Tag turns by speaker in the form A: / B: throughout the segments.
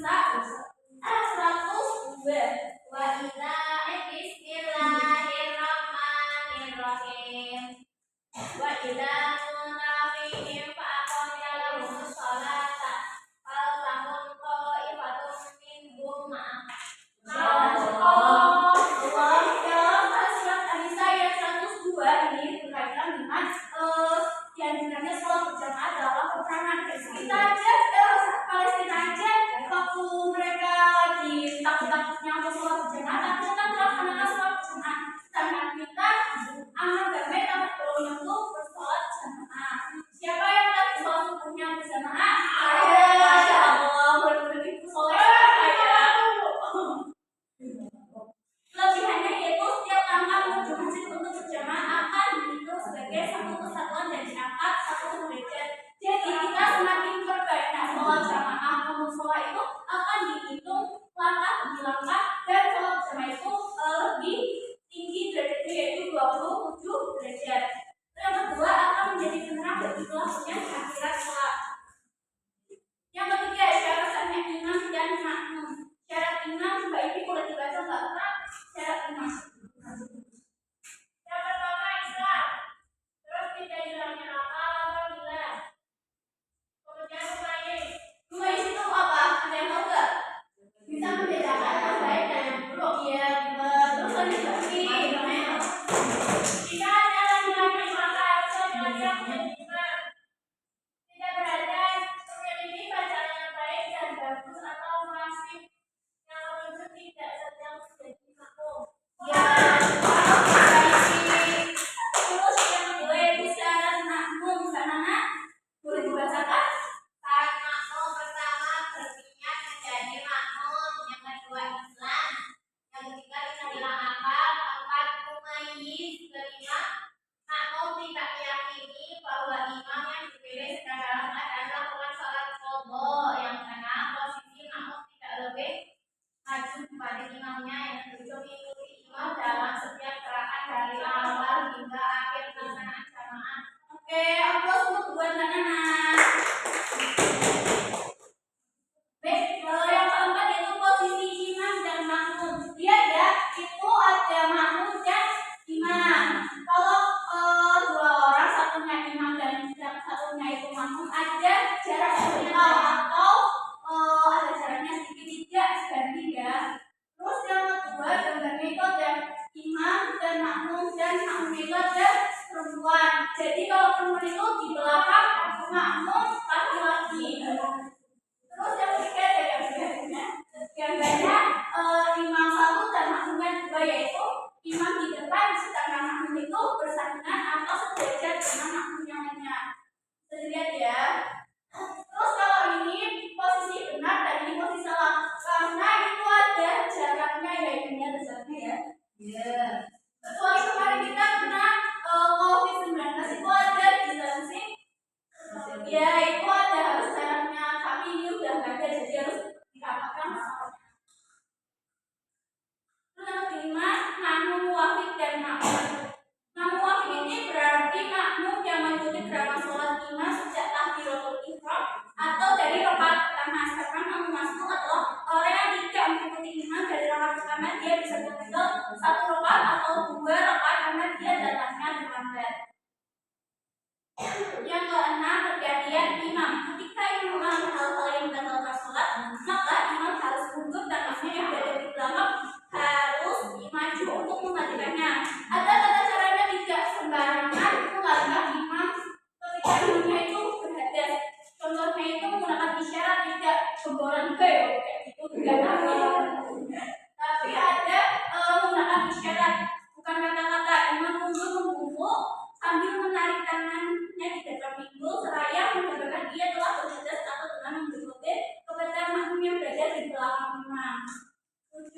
A: 102. Wa idza bismillahirrahmanirrahim. Wa idza kunta fihim fa aqamta lahumus sholata faltaqum qa'ifatun minhum ma'ak. Surat An-Nisa ayat 102 ini berkaitan dengan yang dinamanya sholat berjamaah dalam peperangan. Kita aja Palestina aja waktu mereka lagi takut-takutnya untuk sholat berjamaah, tapi tetap melaksanakan sholat berjamaah. Sedangkan kita aman damai tanpa perlu untuk bersolat berjamaah. Siapa yang lagi sholat subuhnya berjamaah? Masya Allah, benar-benar soleh saya. Kelebihannya yaitu setiap langkah menuju masjid untuk berjamaah akan dihitung sebagai satu kesatuan dan diangkat satu derajat. Jadi kita semakin berbanyak sholat jamaah musola itu akan dihitung langkah demi langkah, dan sholat jamaah itu lebih tinggi derajatnya yaitu 27 derajat. Yang kedua akan menjadi penerang bagi pelakunya di akhirat kelak. Yang ketiga syarat sahnya imam dan makmum. Syarat imam Mbak Ivi boleh dibaca nggak Pak? Syarat imam. Yang pertama Islam, terus tidak hilangnya akal apabila. Kemudian Rumais itu apa? Ada yang tahu nggak? Bisa membedakan yang baik dan yang buruk. Iya, terus lanjut lagi. Jika ada laki-laki maka harusnya dia menjadi imam. Tidak berada memiliki bacaan yang baik dan bagus atau masih yang menunjuk tidak sedang menjadi makmum. Ya, terus yang kedua itu syarat makmum. Sana boleh dibacakan? Syarat makmum pertama berniat menjadi makmum, yang kedua Islam, yang ketiga tidak hilang akal, keempat mumayyiz, kelima makmum tidak meyakini bahwa imam yang dipilih sedang dalam keadaan melakukan sholat qadha, yang keenam posisi makmum tidak lebih maju kepada imamnya, yang ketujuh mengikuti imam dalam setiap gerakan dari awal hingga akhir pelaksanaan jamaah. Oke, aplaus untuk buat anak-anak. Baik, kalau yang keempat itu posisi imam dan makmum. Lihat ya, itu ada makmum dan imam. Kalau dua orang, satunya imam dan satunya itu makmum, ada jarak vertikal atau ada jaraknya sedikit, tidak sebanding ya. Terus yang kedua gambarnya itu ada imam dan makmum itu ada perempuan. Jadi kalau perempuan itu di belakang makmum laki-laki. Terus yang ketiga ada gambarnya imam satu dan makmumnya dua, yaitu imam di depan sedangkan makmum itu bersandingan atau sejajar dengan makmum yang lainnya. Bisa dilihat ya. Terus kalau ini posisi benar dan ini posisi salah, karena itu ada jaraknya ya, ini ada jaraknya ya. Iya. Kecuali kemarin kita kena COVID-19 itu ada distancing. Ya itu ada harus jaraknya, tapi ini udah nggak ada, jadi harus dirapatkan masalahnya. Terus yang kelima, makmum muwafiq dan makmum. Makmum muwafiq ini berarti makmum yang mengikuti gerakan sholat imam sejak takbiratul ihram atau dari rakaat pertama. Sedangkan makmum masmum adalah orang yang tidak mengikuti imam dari rakaat pertama, dia bisa mengambil satu rakaat atau dua rakaat karena dia datangnya terlambat. Yang keenam, pergantian imam. Ketika imam mengalami hal-hal yang membatalkan sholat, maka imam harus mundur dan makmum yang berada di belakang harus maju untuk menggantikannya. Ada tata caranya, tidak sembarangan melangkah imam ketika imamnya itu berhadas. Contohnya itu menggunakan isyarat, tidak gemboran kayak gitu, tidak tapi ada menggunakan isyarat, bukan kata-kata. Imam mundur membungkuk sambil menarik tangannya di depan pinggul seraya menggambarkan dia telah berhadas atau dengan memberi kepada makmum yang berada di belakang imam. 7.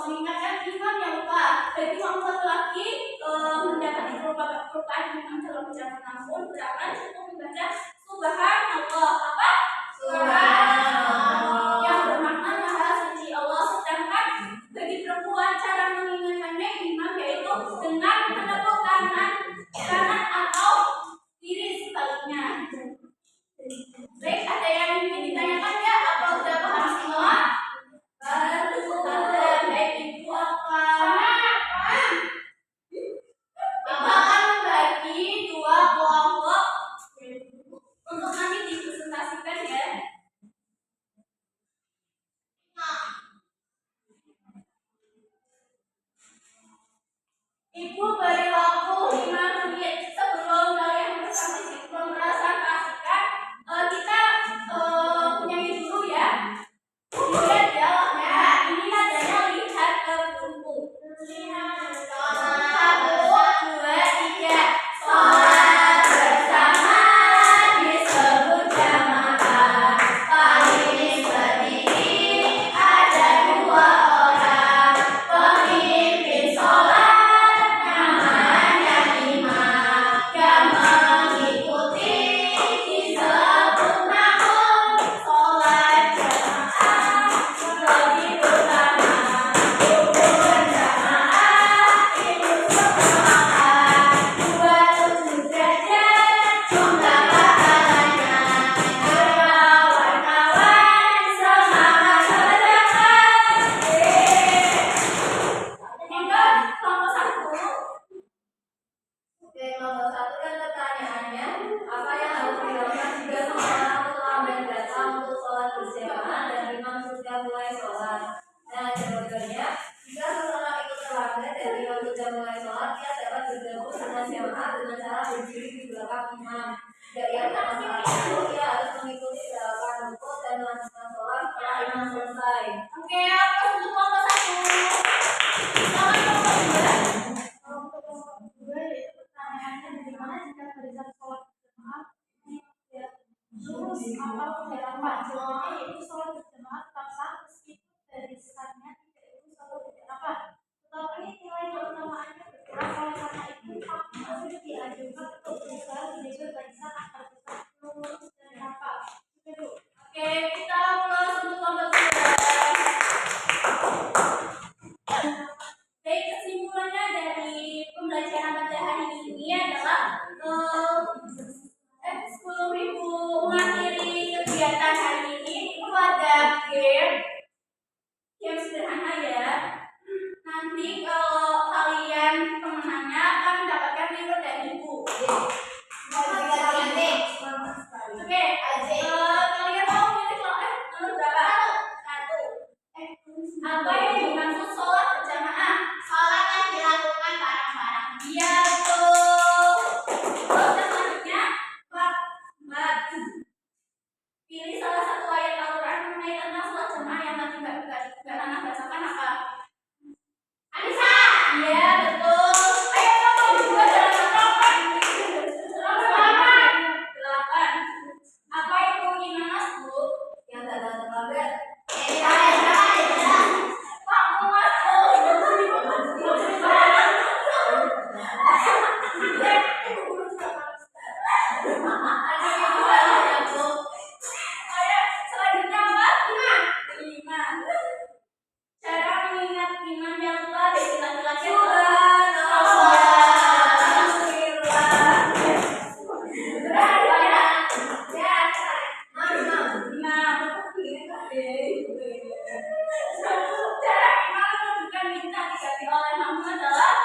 A: Mengingatkan imam yang lupa. Bagi makmum laki-laki mendapati perubahan imam dalam ucapan langsung beramal cukup membaca Subhanallah. Apa? Subhanallah. Yang bermakna Maha Suci Allah. Sedangkan bagi perempuan cara mengingatkannya imam yaitu dengan menepuk tangan kanan atau kiri sebaliknya. Baik, ada yang ingin ditanyakan ya? Apa udah paham semua? setelah imam selesai. Oke, apa untuk kelompok 1? Silakan kelompok 2. Kelompok 2 yaitu pertanyaannya bagaimana jika barisan sholat berjamaah lurus atau tidak rapat? Jawabannya yaitu sholat berjamaah tetap sah meskipun barisannya tidak lurus atau tidak rapat. Tetapi nilai keutamaannya berkurang, oleh karena itu masih dianjurkan untuk berusaha menjaga barisan agar tetap lurus dan rapat. Oke, kita mulai untuk kelompok 2. Baik, kesimpulannya dari pembelajaran pada hari ini adalah 10.000 mengakhiri kegiatan hari ini itu ada game sederhana ya. Nanti kalau kalian pemenangnya akan mendapatkan reward dari ibu. Oke, kalian mau pilih nomor berapa? 1. Apa yang dimaksud sholat berjamaah? Sholat yang dilakukan bareng-bareng. Iya, betul. Terus yang selanjutnya, 4. Pilih salah satu ayat Al-Quran mengenai tentang sholat jamaah yang tadi Mbak Nana bacakan apa? Anissa. Iya, betul. Ayo nomor 2 dalam nomor 8. Apa itu imanas, Bu? Yang datang terlambat. Selanjutnya apa? 5. Cara mengingat iman yang telah dari laki-laki cara iman menunjukkan minta diganti oleh makmum adalah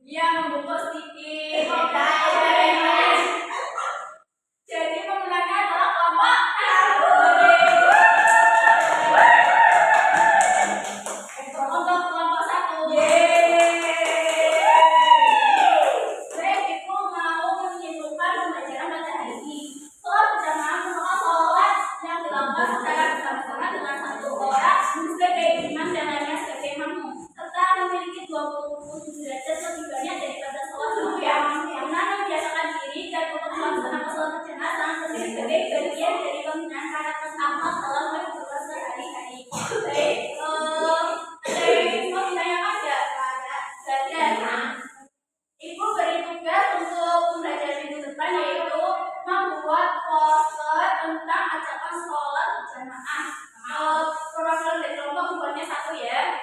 A: dia membungkus sedikit. Jadi pemenangnya adalah kelompok 1. Baik, Ibu mau menyimpulkan pembelajaran pada hari ini. Sholat berjamaah merupakan sholat yang dilakukan secara bersama-sama dengan satu orang sebagai imam dan lainnya sebagai makmum, serta memiliki 27 derajat lebih banyak daripada sholat subuh yang mana membiasakan diri dan untuk melaksanakan sholat berjamaah sangat penting sebagai bagian dari pembinaan karakter amal dalam berbuat sehari-hari. Baik, ada yang mau ditanyakan nggak? Ibu beri tugas untuk pembelajaran minggu depan yaitu membuat poster tentang ajakan sholat berjamaah. Perwakilan dari kelompok buatnya 1 ya.